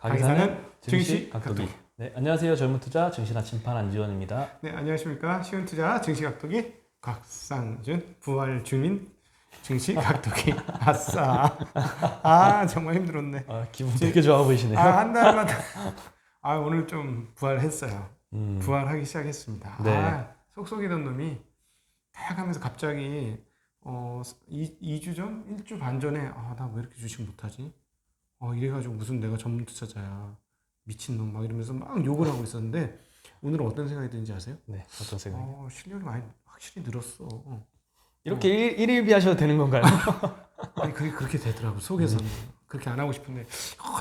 강의사는 증시 각도기. 각도기. 네, 안녕하세요. 젊은 투자 증시나 침판 안지원입니다. 네, 안녕하십니까. 쉬운 투자 증시 각도기 곽상준 부활 주민 증시 각도기. 아싸. 정말 힘들었네. 기분 되게 좋아 보이시네요. 한 달마다 오늘 좀 부활했어요. 음, 부활하기 시작했습니다. 네. 속속이던 놈이 딱 하면서 갑자기 2주 전? 1주 반 전에 나 왜 이렇게 주식 못하지? 이래가지고 무슨 내가 전문 투자자야. 미친놈 막 이러면서 막 욕을 하고 있었는데 오늘은 어떤 생각이 드는지 아세요? 네, 어떤 생각이요? 실력이 많이 확실히 늘었어. 이렇게 일일비 하셔도 되는 건가요? 아니 그게 그렇게 되더라고 속에서는. 그렇게 안 하고 싶은데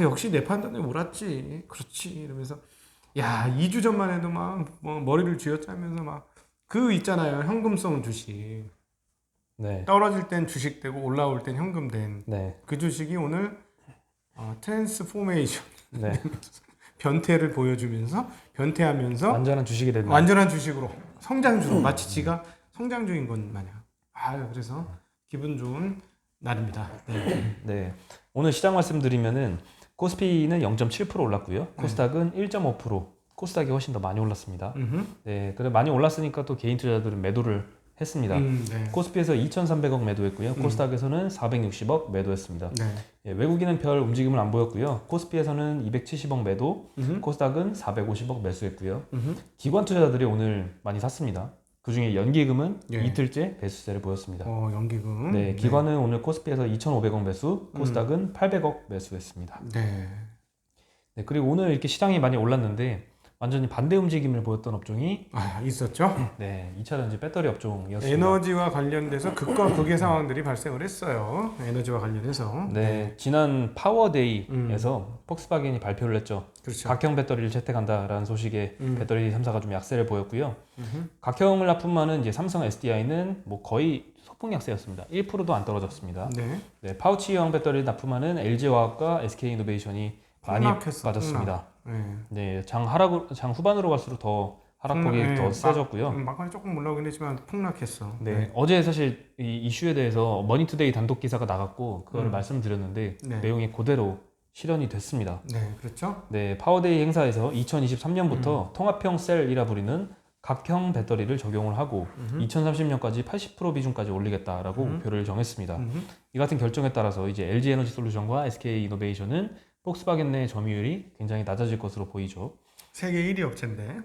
역시 내 판단에 옳았지. 그렇지 이러면서 2주 전만 해도 막 머리를 쥐어짜면서 막 그 있잖아요. 현금성 주식. 네. 떨어질 땐 주식 되고 올라올 땐 현금 된. 네. 그 주식이 오늘 트랜스포메이션 네. 변태를 보여주면서 변태하면서 완전한 주식이 됐네요. 완전한 주식으로 성장주로 마치 지가 성장주인 것 마냥. 그래서 기분 좋은 날입니다. 네. 네. 오늘 시장 말씀드리면은 코스피는 0.7% 올랐고요. 코스닥은 1.5%. 코스닥이 훨씬 더 많이 올랐습니다. 네. 그래 많이 올랐으니까 또 개인 투자자들은 매도를 했습니다. 네. 코스피에서 2,300억 매도했고요. 코스닥에서는 460억 매도했습니다. 네. 예, 외국인은 별 움직임을 안 보였고요. 코스피에서는 270억 매도, 코스닥은 450억 매수했고요. 기관 투자자들이 오늘 많이 샀습니다. 그중에 연기금은 이틀째 매수세를 보였습니다. 연기금. 네, 기관은 오늘 코스피에서 2,500억 매수, 코스닥은 800억 매수했습니다. 네. 네, 그리고 오늘 이렇게 시장이 많이 올랐는데 완전히 반대 움직임을 보였던 업종이 있었죠. 네, 2차전지 배터리 업종이었습니다. 에너지와 관련돼서 극과 극의 상황들이 발생을 했어요. 에너지와 관련해서. 네, 지난 파워데이에서 폭스바겐이 발표를 했죠. 그렇죠. 각형 배터리를 채택한다라는 소식에 배터리 3사가 좀 약세를 보였고요. 각형을 납품하는 이제 삼성 SDI는 뭐 거의 소폭 약세였습니다. 1%도 안 떨어졌습니다. 네. 네, 파우치형 배터리를 납품하는 LG화학과 SK이노베이션이 많이 빠졌습니다. 네, 장 후반으로 갈수록 더 하락폭이 더 세졌고요. 막판에 조금 올라오긴 했지만 폭락했어. 네, 어제 사실 이 이슈에 대해서 머니투데이 단독 기사가 나갔고 그거를 말씀드렸는데 내용이 그대로 실현이 됐습니다. 네, 그렇죠. 네, 파워데이 행사에서 2023년부터 통합형 셀이라 부르는 각형 배터리를 적용을 하고 2030년까지 80% 비중까지 올리겠다라고 목표를 정했습니다. 이 같은 결정에 따라서 이제 LG 에너지 솔루션과 SK 이노베이션은 폭스바겐 내 점유율이 굉장히 낮아질 것으로 보이죠. 세계 1위 업체인데.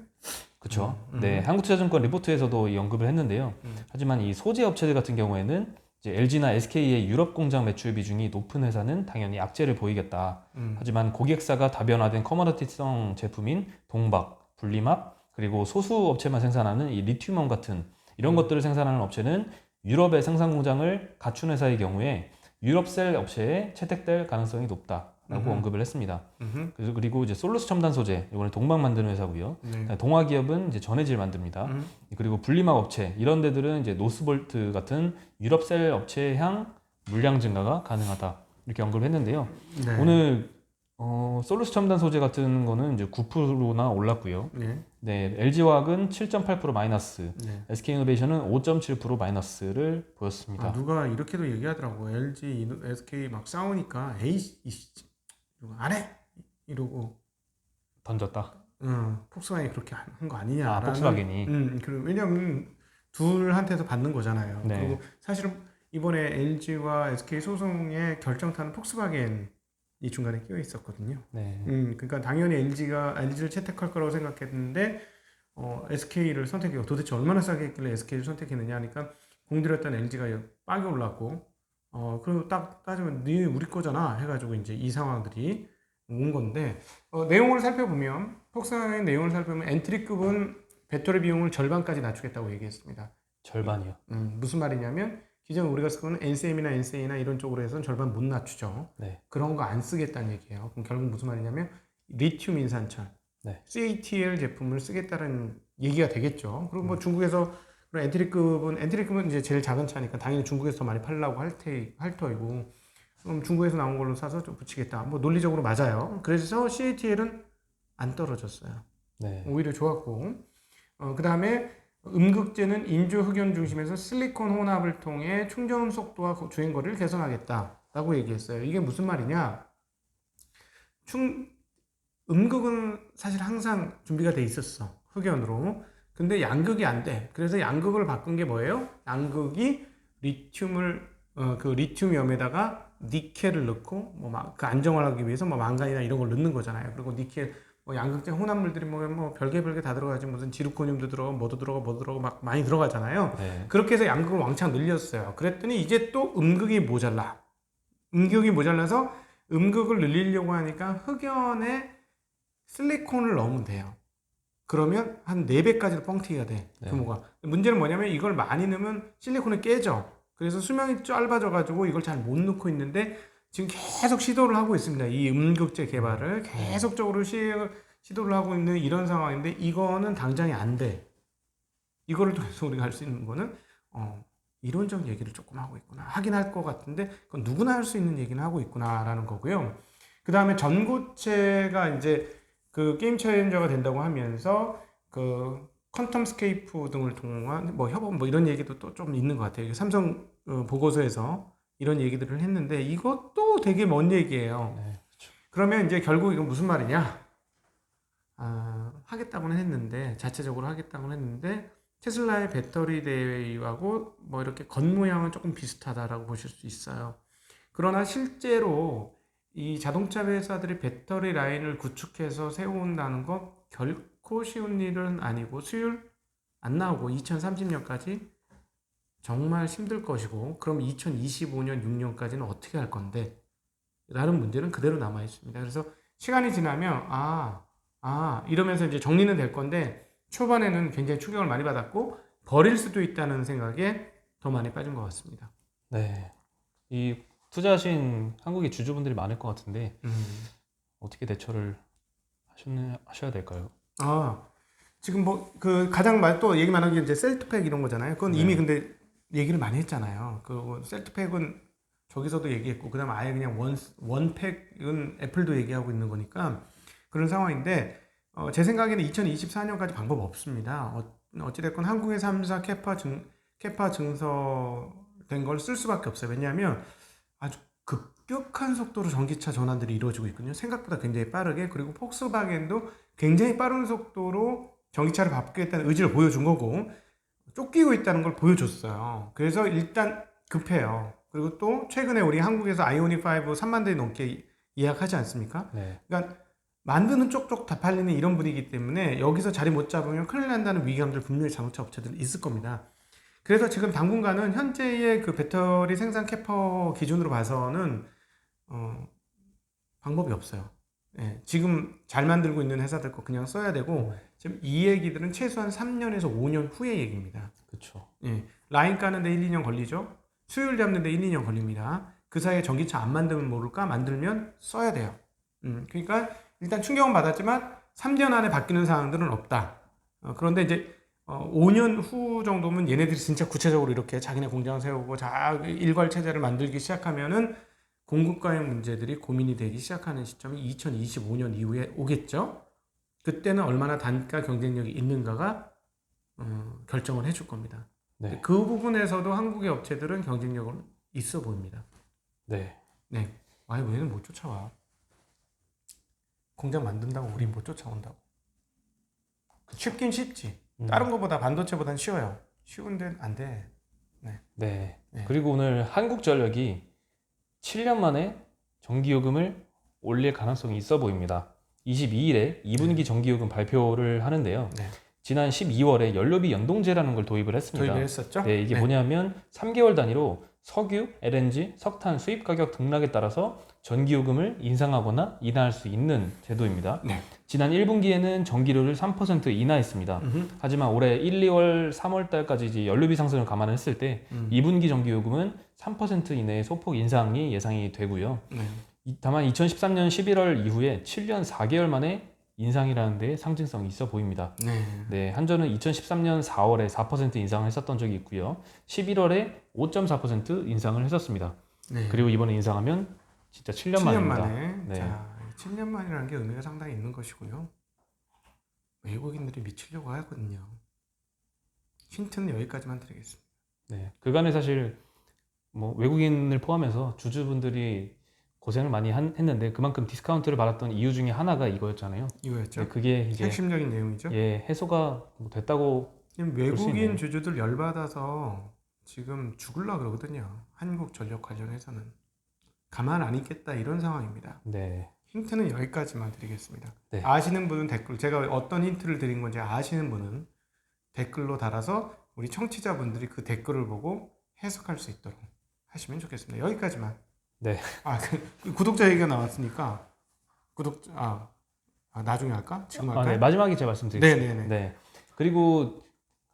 그렇죠. 네, 한국투자증권 리포트에서도 이 언급을 했는데요. 하지만 이 소재 업체들 같은 경우에는 이제 LG나 SK의 유럽 공장 매출 비중이 높은 회사는 당연히 악재를 보이겠다. 하지만 고객사가 다변화된 커머디티성 제품인 동박, 분리막 그리고 소수 업체만 생산하는 이 리튬원 같은 이런 것들을 생산하는 업체는 유럽의 생산 공장을 갖춘 회사의 경우에 유럽셀 업체에 채택될 가능성이 높다라고 언급을 했습니다. 그리고 이제 솔루스 첨단 소재, 이번에 동박 만드는 회사고요. 동화 기업은 이제 전해질 만듭니다. 그리고 분리막 업체 이런 데들은 이제 노스볼트 같은 유럽셀 업체의 향 물량 증가가 가능하다 이렇게 언급을 했는데요. 네. 오늘 솔루스 첨단 소재 같은 거는 이제 9%나 올랐고요. 네, LG화학은 7.8% 마이너스, SK이노베이션은 5.7% 마이너스를 보였습니다. 누가 이렇게도 얘기하더라고. LG, SK 막 싸우니까 안 해! 이러고 던졌다. 폭스바겐이 그렇게 한 거 아니냐. 폭스바겐이. 왜냐면 둘한테서 받는 거잖아요. 네. 그리고 사실은 이번에 LG와 SK 소송의 결정타는 폭스바겐 이 중간에 끼어 있었거든요. 네. 그러니까 당연히 LG를 채택할 거라고 생각했는데 SK를 선택했고 도대체 얼마나 싸게 했길래 SK를 선택했느냐 하니까 공들였던 LG가 빡이 올랐고 그리고 딱 따지면 네 우리 거잖아 해가지고 이제 이 상황들이 온 건데 내용을 살펴보면 폭스바겐 내용을 살펴보면 엔트리급은 배터리 비용을 절반까지 낮추겠다고 얘기했습니다. 절반이요. 무슨 말이냐면 기존 우리가 쓰는 NCM이나 NCA나 이런 쪽으로 해서는 절반 못 낮추죠. 네. 그런 거 안 쓰겠다는 얘기예요. 그럼 결국 무슨 말이냐면 리튬 인산철, CATL 제품을 쓰겠다는 얘기가 되겠죠. 그리고 뭐 중국에서 엔트리급은 이제 제일 작은 차니까 당연히 중국에서 더 많이 팔려고 할 터이고 그럼 중국에서 나온 걸로 사서 좀 붙이겠다. 뭐 논리적으로 맞아요. 그래서 CATL은 안 떨어졌어요. 네. 오히려 좋았고 그 다음에 음극재는 인조 흑연 중심에서 실리콘 혼합을 통해 충전 속도와 주행 거리를 개선하겠다라고 얘기했어요. 이게 무슨 말이냐? 음극은 사실 항상 준비가 돼 있었어. 흑연으로. 근데 양극이 안 돼. 그래서 양극을 바꾼 게 뭐예요? 양극이 그 리튬이엄에다가 니켈을 넣고 그 안정화를 하기 위해서 뭐 망간이나 이런 걸 넣는 거잖아요. 그리고 니켈 뭐 양극재 혼합물들이 뭐 별개 다 들어가지, 무슨 지르코늄도 들어가고 뭐도 들어가고 막 많이 들어가잖아요. 네. 그렇게 해서 양극을 왕창 늘렸어요. 그랬더니 이제 또 음극이 모자라. 음극이 모자라서 음극을 늘리려고 하니까 흑연에 실리콘을 넣으면 돼요. 그러면 한 4배까지도 뻥튀기가 돼, 네. 규모가. 문제는 뭐냐면 이걸 많이 넣으면 실리콘이 깨져. 그래서 수명이 짧아져 가지고 이걸 잘 못 넣고 있는데, 지금 계속 시도를 하고 있습니다. 이 음극재 개발을 계속적으로 시도를 하고 있는 이런 상황인데, 이거는 당장에 안 돼. 이거를 통해서 우리가 할 수 있는 거는 이론적 얘기를 조금 하고 있구나, 하긴 할 것 같은데 그건 누구나 할 수 있는 얘기는 하고 있구나라는 거고요. 그 다음에 전고체가 이제 그 게임 챌린저가 된다고 하면서 그 퀀텀 스케이프 등을 통한 뭐 협업 뭐 이런 얘기도 또 좀 있는 것 같아요. 삼성 보고서에서 이런 얘기들을 했는데, 이것도 되게 먼 얘기예요. 네, 그렇죠. 그러면 이제 결국 이건 무슨 말이냐? 하겠다고는 했는데, 자체적으로 하겠다고는 했는데, 테슬라의 배터리 대회하고 뭐 이렇게 겉모양은 조금 비슷하다라고 보실 수 있어요. 그러나 실제로 이 자동차 회사들이 배터리 라인을 구축해서 세운다는 거 결코 쉬운 일은 아니고, 수율 안 나오고 2030년까지 정말 힘들 것이고, 그럼 2025년, 6년까지는 어떻게 할 건데? 라는 문제는 그대로 남아 있습니다. 그래서 시간이 지나면 이러면서 이제 정리는 될 건데, 초반에는 굉장히 충격을 많이 받았고 버릴 수도 있다는 생각에 더 많이 빠진 것 같습니다. 네. 이 투자하신 한국의 주주분들이 많을 것 같은데 어떻게 대처를 하셔야 될까요? 지금 뭐 그 가장 또 얘기 많은 게 이제 셀트팩 이런 거잖아요. 그건 이미 근데 얘기를 많이 했잖아요. 그 셀트팩은 저기서도 얘기했고, 그다음 아예 그냥 원팩은 애플도 얘기하고 있는 거니까 그런 상황인데, 제 생각에는 2024년까지 방법 없습니다. 어찌됐건 한국의 3사 캐파 증서된 걸 쓸 수밖에 없어요. 왜냐하면 아주 급격한 속도로 전기차 전환들이 이루어지고 있거든요. 생각보다 굉장히 빠르게. 그리고 폭스바겐도 굉장히 빠른 속도로 전기차를 바꾸겠다는 의지를 보여준 거고, 쫓기고 있다는 걸 보여줬어요. 그래서 일단 급해요. 그리고 또 최근에 우리 한국에서 아이오닉 5 3만 대 넘게 예약하지 않습니까? 네. 그러니까 만드는 쪽쪽 다 팔리는 이런 분위기 때문에 여기서 자리 못 잡으면 큰일 난다는 위기감들 분명히 자동차 업체들은 있을 겁니다. 그래서 지금 당분간은 현재의 그 배터리 생산 캐퍼 기준으로 봐서는 방법이 없어요. 예, 지금 잘 만들고 있는 회사들 거 그냥 써야 되고, 지금 이 얘기들은 최소한 3년에서 5년 후의 얘기입니다. 그렇죠. 예, 라인 까는데 1, 2년 걸리죠. 수율 잡는데 1, 2년 걸립니다. 그 사이에 전기차 안 만들면 모를까, 만들면 써야 돼요. 그러니까 일단 충격은 받았지만 3년 안에 바뀌는 사항들은 없다. 그런데 이제 5년 후 정도면 얘네들이 진짜 구체적으로 이렇게 자기네 공장 세우고 일괄 체제를 만들기 시작하면은 공급과의 문제들이 고민이 되기 시작하는 시점이 2025년 이후에 오겠죠. 그때는 얼마나 단가 경쟁력이 있는가가 결정을 해줄 겁니다. 네. 그 부분에서도 한국의 업체들은 경쟁력은 있어 보입니다. 네. 네. 얘는 못 쫓아와. 공장 만든다고 우린 못 쫓아온다고. 쉽긴 쉽지. 다른 거보다 반도체보단 쉬워요. 쉬운데 안 돼. 네. 네. 그리고 오늘 한국전력이 7년 만에 전기요금을 올릴 가능성이 있어 보입니다. 22일에 2분기 전기요금 발표를 하는데요. 네. 지난 12월에 연료비 연동제라는 걸 도입을 했습니다. 도입을 했었죠? 네, 이게 뭐냐면 3개월 단위로 석유, LNG, 석탄 수입 가격 등락에 따라서 전기요금을 인상하거나 인하할 수 있는 제도입니다. 네. 지난 1분기에는 전기료를 3% 인하했습니다. 하지만 올해 1, 2월, 3월 달까지 이제 연료비 상승을 감안했을 때 2분기 전기요금은 3% 이내의 소폭 인상이 예상이 되고요. 다만 2013년 11월 이후에 7년 4개월 만에 인상이라는 데 상징성이 있어 보입니다. 네, 한전은 2013년 4월에 4% 인상을 했었던 적이 있고요. 11월에 5.4% 인상을 했었습니다. 네. 그리고 이번에 인상하면 진짜 7년 7년 만입니다. 만에. 네. 자, 7년 만이라는 게 의미가 상당히 있는 것이고요. 외국인들이 미치려고 하거든요. 힌트는 여기까지만 드리겠습니다. 네, 그간에 사실 뭐 외국인을 포함해서 주주분들이 고생을 많이 했는데 그만큼 디스카운트를 받았던 이유 중에 하나가 이거였잖아요. 이거였죠. 네, 그게 이제 핵심적인 내용이죠. 해소가 뭐 됐다고 지금 볼 수 있네요. 외국인 주주들 열받아서 지금 죽을라 그러거든요. 한국전력 관련해서는 가만 안 있겠다 이런 상황입니다. 네. 힌트는 여기까지만 드리겠습니다. 네. 아시는 분은 댓글, 제가 어떤 힌트를 드린 건지 아시는 분은 댓글로 달아서 우리 청취자분들이 그 댓글을 보고 해석할 수 있도록 하시면 좋겠습니다. 여기까지만. 네. 구독자 얘기가 나왔으니까 나중에 할까? 지금 할까요? 네. 마지막에 제가 말씀드리겠습니다. 네네네. 네. 그리고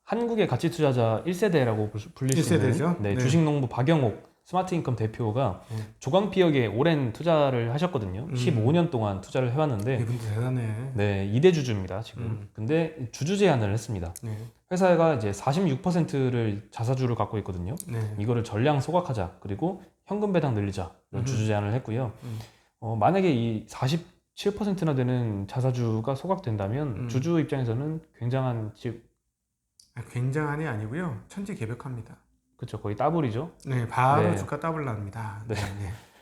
한국의 가치 투자자 1세대라고 불릴 수 있는 1세대죠? 네. 주식농부 박영옥 스마트인컴 대표가 조광피역에 오랜 투자를 하셨거든요. 15년 동안 투자를 해왔는데 이분도 대단해. 네, 2대 주주입니다, 지금. 근데 주주 제한을 했습니다. 네. 회사가 이제 46%를 자사주를 갖고 있거든요. 네. 이거를 전량 소각하자. 그리고 현금 배당 늘리자. 이런 주주 제한을 했고요. 만약에 이 47%나 되는 자사주가 소각된다면 주주 입장에서는 굉장한 굉장한이 아니고요. 천지개벽합니다. 그렇죠. 거의 더블이죠. 네, 바로 네. 주가 더블 납니다. 네.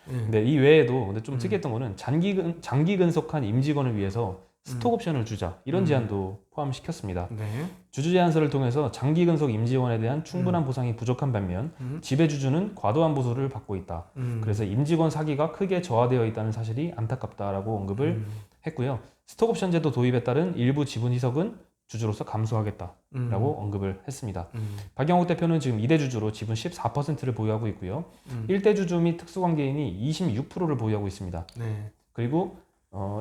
네. 네, 이 외에도 근데 좀 특이했던 거는 장기 근속한 임직원을 위해서 스톡 옵션을 주자. 이런 제안도 포함시켰습니다. 네. 주주 제안서를 통해서 장기 근속 임직원에 대한 충분한 보상이 부족한 반면 지배주주는 과도한 보수를 받고 있다. 그래서 임직원 사기가 크게 저하되어 있다는 사실이 안타깝다라고 언급을 했고요. 스톡 옵션 제도 도입에 따른 일부 지분 희석은 주주로서 감수하겠다라고 언급을 했습니다. 박영욱 대표는 지금 2대 주주로 지분 14%를 보유하고 있고요. 1대 주주 및 특수관계인이 26%를 보유하고 있습니다. 네. 그리고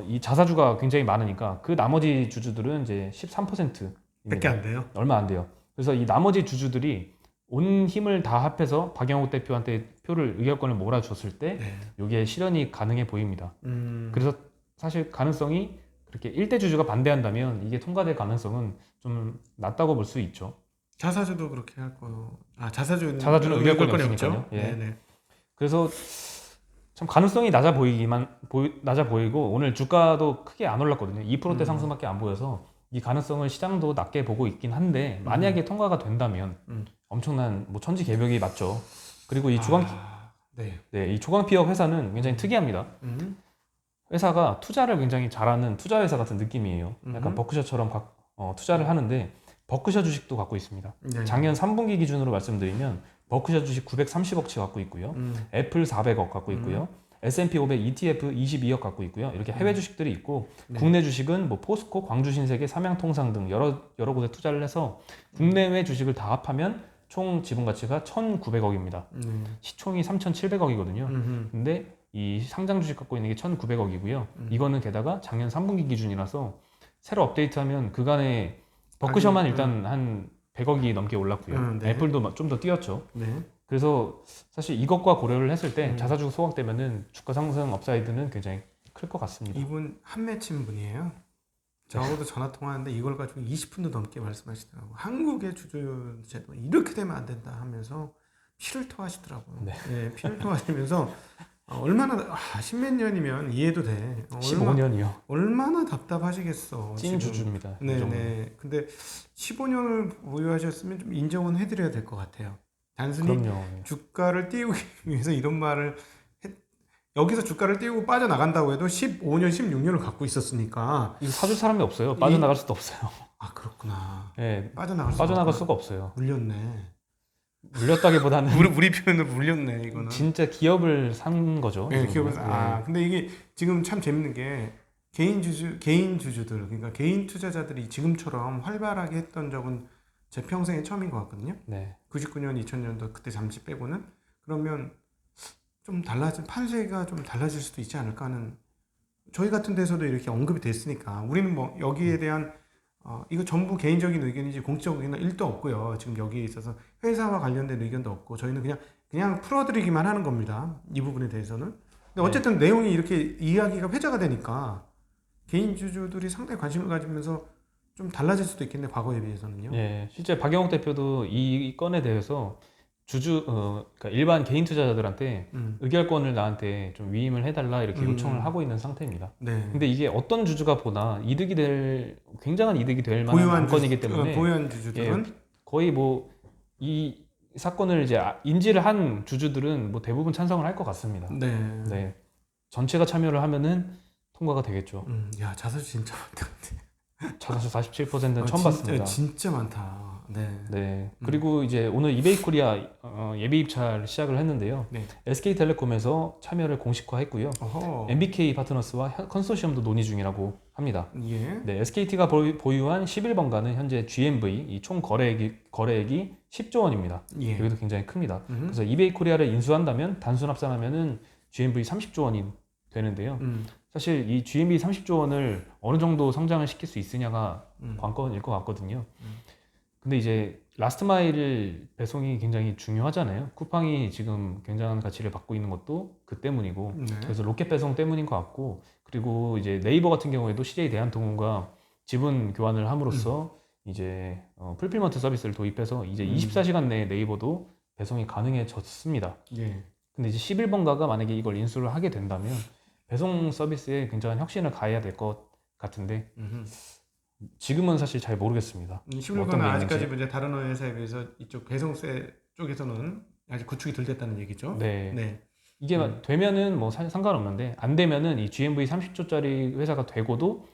이 자사주가 굉장히 많으니까 그 나머지 주주들은 이제 13%입니다. 밖에 안 돼요. 얼마 안 돼요. 그래서 이 나머지 주주들이 온 힘을 다 합해서 박영욱 대표한테 의결권을 몰아줬을 때 이게 실현이 가능해 보입니다. 그래서 사실 가능성이 그렇게 1대 주주가 반대한다면 이게 통과될 가능성은 좀 낮다고 볼 수 있죠. 자사주도 그렇게 할 거. 자사주는 의결권이 없죠. 없으니까요. 예. 네네. 그래서 참 가능성이 낮아 보이고 오늘 주가도 크게 안 올랐거든요. 2%대 상승밖에 안 보여서 이 가능성을 시장도 낮게 보고 있긴 한데 만약에 통과가 된다면 엄청난 뭐 천지개벽이 맞죠. 그리고 이 이 조광피역 회사는 굉장히 특이합니다. 회사가 투자를 굉장히 잘하는 투자 회사 같은 느낌이에요. 약간 버크셔처럼 투자를 하는데 버크셔 주식도 갖고 있습니다. 네. 작년 3분기 기준으로 말씀드리면 버크셔 주식 930억치 갖고 있고요. 애플 400억 갖고 있고요. S&P 500 ETF 22억 갖고 있고요. 이렇게 해외 주식들이 있고 국내 주식은 뭐 포스코, 광주신세계, 삼양통상 등 여러 곳에 투자를 해서 국내외 주식을 다 합하면 총 지분 가치가 1,900억입니다. 시총이 3,700억이거든요. 근데 이 상장 주식 갖고 있는 게 1,900억이고요. 이거는 게다가 작년 3분기 기준이라서 새로 업데이트하면 그간에 버크셔만 일단 한 100억이 넘게 올랐고요. 네. 애플도 좀 더 뛰었죠. 네. 그래서 사실 이것과 고려를 했을 때 자사주 소각되면은 주가 상승 업사이드는 굉장히 클 것 같습니다. 이분 한 맺힌 분이에요. 저하고도 전화 통화하는데 이걸 가지고 20분도 넘게 말씀하시더라고요. 한국의 주주 제도 이렇게 되면 안 된다 하면서 피를 토하시더라고요. 네, 피를 토하시면서 얼마나 십몇 년이면 이해도 돼. 15년이요. 얼마나 답답하시겠어. 찐 지금. 주주입니다. 네네. 근데 15년을 보유하셨으면 좀 인정은 해드려야 될 것 같아요. 단순히 그럼요. 주가를 띄우기 위해서 이런 말을 여기서 주가를 띄우고 빠져나간다고 해도 15년, 16년을 갖고 있었으니까 이거 사줄 사람이 없어요. 빠져나갈 수도 없어요. 아 그렇구나. 네, 빠져나갈 수가 없어요. 물렸네. 물렸다기보다는 우리 표현으로 물렸네 이거는. 진짜 기업을 산 거죠. 네, 기업을 근데 이게 지금 참 재밌는 게 개인 주주들 그러니까 개인 투자자들이 지금처럼 활발하게 했던 적은 제 평생에 처음인 것 같거든요. 네. 99년, 2000년도 그때 잠시 빼고는 그러면 좀 판세가 좀 달라질 수도 있지 않을까 하는 저희 같은 데서도 이렇게 언급이 됐으니까 우리는 뭐 여기에 대한 이거 전부 개인적인 의견이지 공적인 의견은 1도 없고요. 지금 여기에 있어서 회사와 관련된 의견도 없고 저희는 그냥 풀어드리기만 하는 겁니다. 이 부분에 대해서는. 근데 어쨌든 내용이 이렇게 이야기가 회자가 되니까 개인 주주들이 상당히 관심을 가지면서 좀 달라질 수도 있겠네 과거에 비해서는요. 예, 실제 박영욱 대표도 이 건에 대해서 그러니까 일반 개인 투자자들한테 의결권을 나한테 좀 위임을 해달라 이렇게 요청을 하고 있는 상태입니다. 네. 근데 이게 어떤 주주가 보나 굉장한 이득이 될 만한 안건이기 때문에 보유한 주주들은 거의 뭐 이 사건을 이제 인지를 한 주주들은 뭐 대부분 찬성을 할 것 같습니다. 네. 네. 전체가 참여를 하면은 통과가 되겠죠. 야, 자사주 진짜 많다. 자사주 47%는 처음 진짜, 봤습니다. 진짜 많다. 네. 네. 그리고 이제 오늘 이베이 코리아 예비 입찰 시작을 했는데요. 네. SK텔레콤에서 참여를 공식화했고요. 어허. MBK 파트너스와 컨소시엄도 논의 중이라고 합니다. 예. 네, SKT가 보유한 11번가는 현재 GMV 이 총 거래액이 10조 원입니다. 예. 여기도 굉장히 큽니다. 그래서 이베이 코리아를 인수한다면 단순 합산하면은 GMV 30조 원이 되는데요. 사실 이 GMV 30조 원을 어느 정도 성장을 시킬 수 있으냐가 관건일 것 같거든요. 근데 이제 라스트 마일 배송이 굉장히 중요하잖아요. 쿠팡이 지금 굉장한 가치를 받고 있는 것도 그 때문이고, 네. 그래서 로켓 배송 때문인 것 같고, 그리고 이제 네이버 같은 경우에도 CJ 대한통운과 지분 교환을 함으로써 이제 풀필먼트 서비스를 도입해서 이제 24시간 내에 네이버도 배송이 가능해졌습니다. 예. 근데 이제 11번가가 만약에 이걸 인수를 하게 된다면 배송 서비스에 굉장한 혁신을 가해야 될 것 같은데 지금은 사실 잘 모르겠습니다. 어떤 11번은 게 아직까지 있는지. 이제 다른 회사에 비해서 이쪽 배송세 쪽에서는 아직 구축이 덜 됐다는 얘기죠. 네. 네. 이게 되면은 뭐 상관없는데 안 되면은 이 GMV 30조짜리 회사가 되고도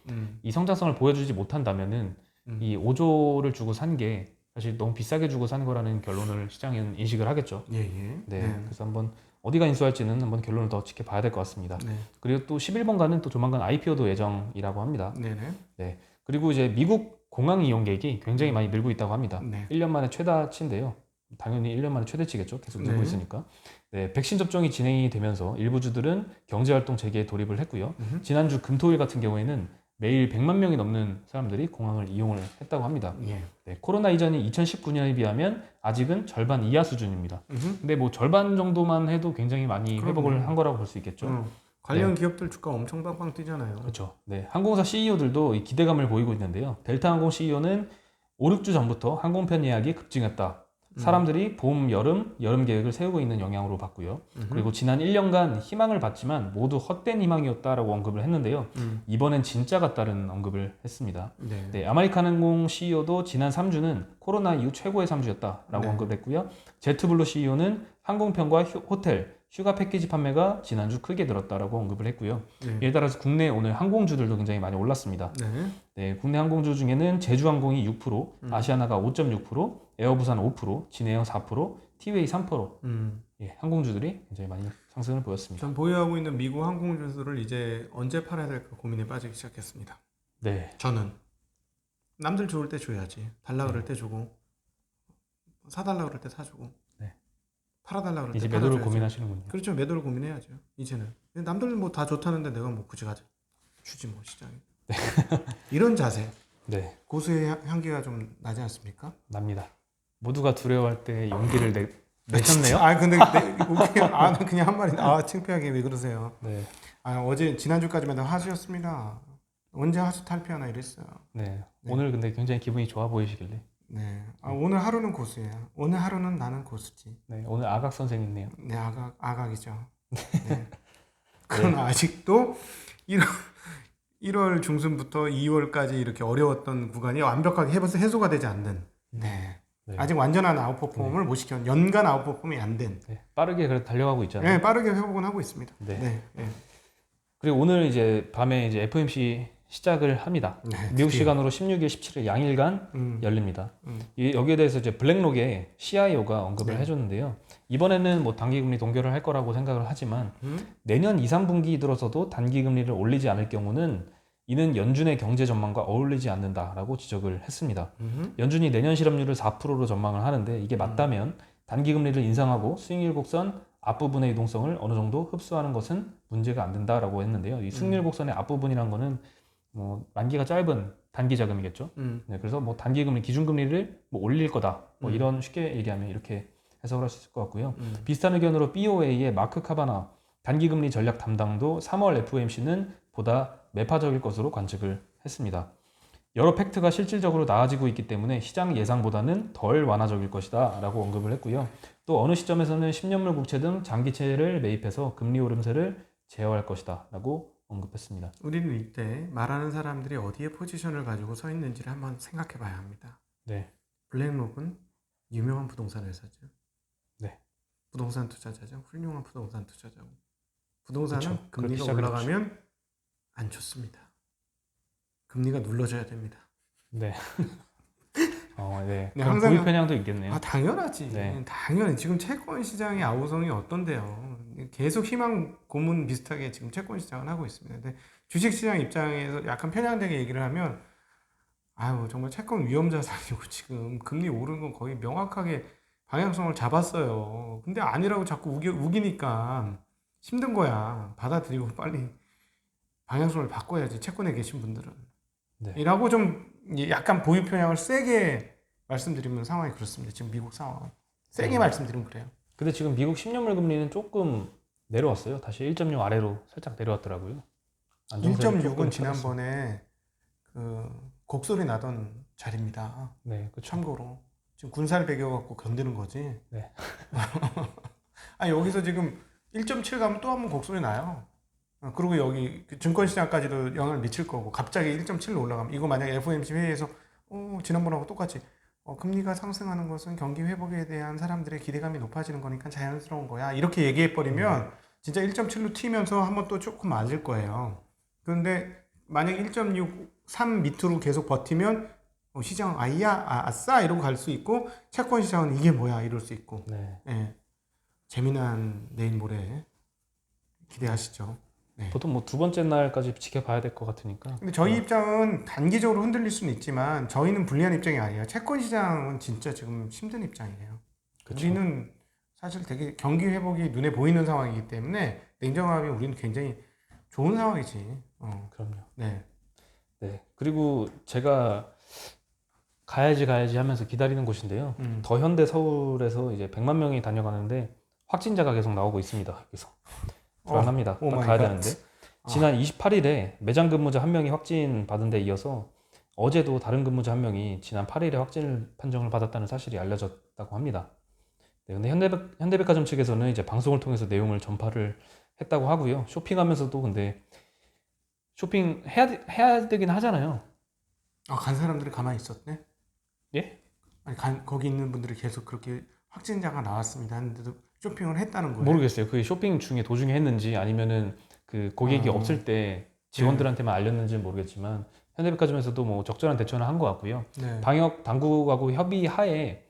이 성장성을 보여주지 못한다면은 이 5조를 주고 산 게 사실 너무 비싸게 주고 산 거라는 결론을 시장은 인식을 하겠죠. 예, 예. 네. 그래서 한번 어디가 인수할지는 한번 결론을 더 지켜봐야 될 것 같습니다. 네. 그리고 또 11번가는 또 조만간 IPO도 예정이라고 합니다. 네네. 네. 그리고 이제 미국 공항 이용객이 굉장히 많이 늘고 있다고 합니다. 네. 1년 만에 최다치인데요. 당연히 1년 만에 최대치겠죠. 계속 늘고 네. 있으니까. 네, 백신 접종이 진행이 되면서 일부 주들은 경제활동 재개에 돌입을 했고요. 지난주 금토일 같은 경우에는 매일 100만 명이 넘는 사람들이 공항을 이용을 했다고 합니다. 예. 네, 코로나 이전인 2019년에 비하면 아직은 절반 이하 수준입니다. 근데 뭐 절반 정도만 해도 굉장히 많이 회복을 그럼요. 한 거라고 볼 수 있겠죠. 관련 기업들 주가 엄청 빵빵 뛰잖아요. 그렇죠. 네, 항공사 CEO들도 기대감을 보이고 있는데요. 델타항공 CEO는 5, 6주 전부터 항공편 예약이 급증했다. 사람들이 봄, 여름 계획을 세우고 있는 영향으로 봤고요. 그리고 지난 1년간 희망을 봤지만 모두 헛된 희망이었다라고 언급을 했는데요. 이번엔 진짜 같다는 언급을 했습니다. 네. 네, 아메리칸 항공 CEO도 지난 3주는 코로나 이후 최고의 3주였다라고 네. 언급했고요. 제트블루 CEO는 항공편과 호텔, 휴가 패키지 판매가 지난주 크게 늘었다라고 언급을 했고요. 네. 이에 따라서 국내 오늘 항공주들도 굉장히 많이 올랐습니다. 네. 네, 국내 항공주 중에는 제주항공이 6%, 아시아나가 5.6%, 에어부산 5%, 진에어 4%, 티웨이 3%. 예, 항공주들이 굉장히 많이 상승을 보였습니다. 전 보유하고 있는 미국 항공주들을 이제 언제 팔아야 될까 고민에 빠지기 시작했습니다. 네, 저는 남들 좋을 때 줘야지. 달라 그럴 때 주고 사달라 그럴 때 사주고 네. 팔아달라 그럴 때 이제 매도를 팔아줘야죠. 고민하시는군요. 그렇죠. 매도를 고민해야죠. 이제는 남들 뭐 다 좋다는데 내가 뭐 굳이 가져 주지 뭐 시장에. 이런 자세 네, 고수의 향기가 좀 나지 않습니까? 납니다. 모두가 두려워할 때 용기를 내셨네요. 아 근데 나 그냥 한 말인데 창피하게 왜 그러세요? 네, 어제 지난주까지만 해도 하수였습니다. 언제 하수 탈피하나 이랬어요. 네. 오늘 근데 굉장히 기분이 좋아 보이시길래. 네. 오늘 하루는 고수예요. 오늘 하루는 나는 고수지. 네, 오늘 아각 선생이네요. 네, 아각이죠. 네. 그러나 아직도 1월 중순부터 2월까지 이렇게 어려웠던 구간이 완벽하게 해소가 되지 않는. 네. 네. 아직 완전한 아웃퍼폼을 못 시켜. 연간 아웃퍼폼이 안 된. 네, 빠르게 그래도 달려가고 있잖아요. 네, 빠르게 회복은 하고 있습니다. 네. 네. 네. 그리고 오늘 이제 밤에 이제 FOMC 시작을 합니다. 네, 미국 드디어. 시간으로 16일, 17일 양일간 열립니다. 여기에 대해서 이제 블랙록의 CIO가 언급을 네. 해줬는데요. 이번에는 뭐 단기금리 동결을 할 거라고 생각을 하지만 내년 2, 3분기 들어서도 단기금리를 올리지 않을 경우는 이는 연준의 경제 전망과 어울리지 않는다라고 지적을 했습니다. 연준이 내년 실업률을 4%로 전망을 하는데 이게 맞다면 단기금리를 인상하고 수익률 곡선 앞부분의 이동성을 어느 정도 흡수하는 것은 문제가 안 된다라고 했는데요. 이 수익률 곡선의 앞부분이란 거는 뭐 만기가 짧은 단기 자금이겠죠. 네, 그래서 뭐 단기금리 기준금리를 뭐 올릴 거다. 뭐 이런 쉽게 얘기하면 이렇게 해석을 할 수 있을 것 같고요. 비슷한 의견으로 BOA의 마크 카바나 단기금리 전략 담당도 3월 FOMC는 보다 매파적일 것으로 관측을 했습니다. 여러 팩트가 실질적으로 나아지고 있기 때문에 시장 예상보다는 덜 완화적일 것이다 라고 언급을 했고요. 또 어느 시점에서는 10년물 국채 등 장기채를 매입해서 금리 오름세를 제어할 것이다 라고 언급했습니다. 우리는 이때 말하는 사람들이 어디에 포지션을 가지고 서 있는지를 한번 생각해 봐야 합니다. 네. 블랙록은 유명한 부동산 회사죠. 네. 부동산 투자자죠. 훌륭한 부동산 투자자고. 부동산은 그쵸. 그렇게 금리가 시작을 올라가면 안 좋습니다. 금리가 눌러줘야 됩니다. 네. 네. 네, 그럼 항상 보유 편향도 있겠네요. 아 당연하지. 네. 당연히 지금 채권 시장의 아우성이 어떤데요. 계속 희망 고문 비슷하게 지금 채권 시장은 하고 있습니다. 근데 주식 시장 입장에서 약간 편향되게 얘기를 하면 아유 정말 채권 위험 자산이고 지금 금리 오르는 건 거의 명확하게 방향성을 잡았어요. 근데 아니라고 자꾸 우기니까 힘든 거야. 받아들이고 빨리 방향성을 바꿔야지 채권에 계신 분들은. 네. 이라고 좀 약간 보유 편향을 세게 말씀드리면 상황이 그렇습니다. 지금 미국 상황. 세게 말씀드리면 그래요. 근데 지금 미국 10년물 금리는 조금 내려왔어요. 다시 1.6 아래로 살짝 내려왔더라고요. 안정세를 조금 1.6은 찾았습니다. 지난번에 그 곡소리 나던 자리입니다. 네, 그렇죠. 참고로 지금 군사를 배겨갖고 견디는 거지. 네. 아 여기서 지금 1.7 가면 또 한 번 곡소리 나요. 그리고 여기 증권시장까지도 영향을 미칠 거고 갑자기 1.7로 올라가면 이거 만약에 FOMC 회의에서 지난번하고 똑같이 금리가 상승하는 것은 경기 회복에 대한 사람들의 기대감이 높아지는 거니까 자연스러운 거야 이렇게 얘기해 버리면 진짜 1.7로 튀면서 한번 또 조금 맞을 거예요. 그런데 만약 1.63 밑으로 계속 버티면 시장 아싸 이러고 갈 수 있고 채권 시장은 이게 뭐야 이럴 수 있고 네. 예. 재미난 내일 모레 기대하시죠. 네. 보통 뭐 두 번째 날까지 지켜봐야 될 것 같으니까. 근데 저희 입장은 단기적으로 흔들릴 수는 있지만 저희는 불리한 입장이 아니에요. 채권 시장은 진짜 지금 힘든 입장이에요. 그쵸. 우리는 사실 되게 경기 회복이 눈에 보이는 상황이기 때문에 냉정하게 우리는 굉장히 좋은 상황이지. 그럼요. 네. 네. 그리고 제가 가야지 하면서 기다리는 곳인데요. 더 현대 서울에서 이제 100만 명이 다녀가는데 확진자가 계속 나오고 있습니다. 그래서 불안합니다. 오 딱 마이 가야 갓. 되는데 지난 28일에 매장 근무자 한 명이 확진 받은 데 이어서 어제도 다른 근무자 한 명이 지난 8일에 확진 판정을 받았다는 사실이 알려졌다고 합니다. 네, 근데 현대백화점 측에서는 이제 방송을 통해서 내용을 전파를 했다고 하고요. 쇼핑하면서도 근데 쇼핑 해야 되긴 하잖아요. 간 사람들이 가만히 있었네. 예? 아니 거기 있는 분들이 계속 그렇게 확진자가 나왔습니다 하는데도 쇼핑을 했다는 거예요. 모르겠어요. 그 쇼핑 중에 도중에 했는지 아니면은 그 고객이 없을 때 직원들한테만 알렸는지는 모르겠지만 현대백화점에서도 뭐 적절한 대처는 한 것 같고요. 네. 방역 당국하고 협의하에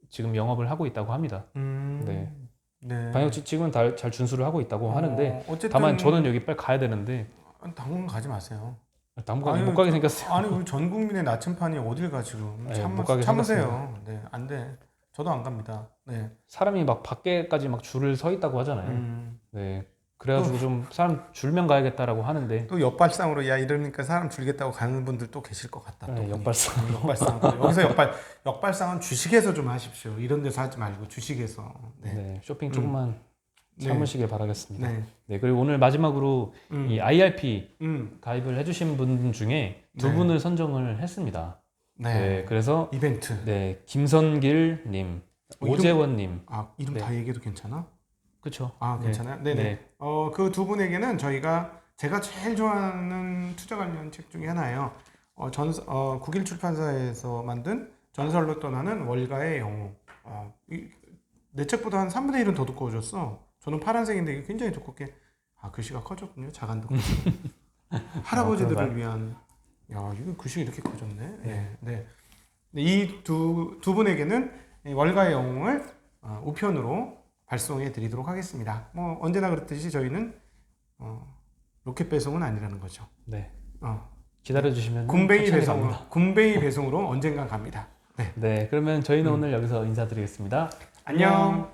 지금 영업을 하고 있다고 합니다. 네. 네. 방역 지침은 잘 준수를 하고 있다고 하는데 어쨌든 다만 저는 여기 빨리 가야 되는데 당분간 가지 마세요. 당분간 못 가게 생겼어요. 아니 우리 전 국민의 나침판이 어딜 가 지금. 네, 못 가게 참으세요. 네, 안 돼. 저도 안 갑니다. 네. 사람이 막 밖에까지 막 줄을 서 있다고 하잖아요. 네. 그래가지고 좀 사람 줄면 가야겠다라고 하는데 또 옆발상으로 야 이러니까 사람 줄겠다고 가는 분들 또 계실 것 같다. 네, 옆발상. 여기서 역발상은 주식에서 좀 하십시오. 이런 데서 하지 말고 주식에서. 네, 쇼핑 조금만 참으시길 바라겠습니다. 네. 네, 그리고 오늘 마지막으로 이 IRP 가입을 해주신 분 중에 두 네. 분을 선정을 했습니다. 네, 그래서 이벤트. 네, 김선길님, 오재원님. 이름 네. 다 얘기해도 괜찮아? 그쵸? 괜찮아요? 네네. 네. 그 두 분에게는 제가 제일 좋아하는 투자 관련 책 중에 하나예요. 국일 출판사에서 만든 전설로 떠나는 월가의 영웅. 내 책보다 한 3분의 1은 더 두꺼워졌어. 저는 파란색인데 이게 굉장히 두껍게. 글씨가 커졌군요. 자간도 커지고. 할아버지들을 위한. 이거 글씨가 이렇게 커졌네. 네. 네. 이 두 분에게는 이 월가의 영웅을 우편으로 발송해 드리도록 하겠습니다. 뭐 언제나 그렇듯이 저희는 로켓 배송은 아니라는 거죠. 네. 기다려주시면 군베이 배송으로 언젠간 갑니다. 네. 네, 그러면 저희는 오늘 여기서 인사드리겠습니다. 안녕.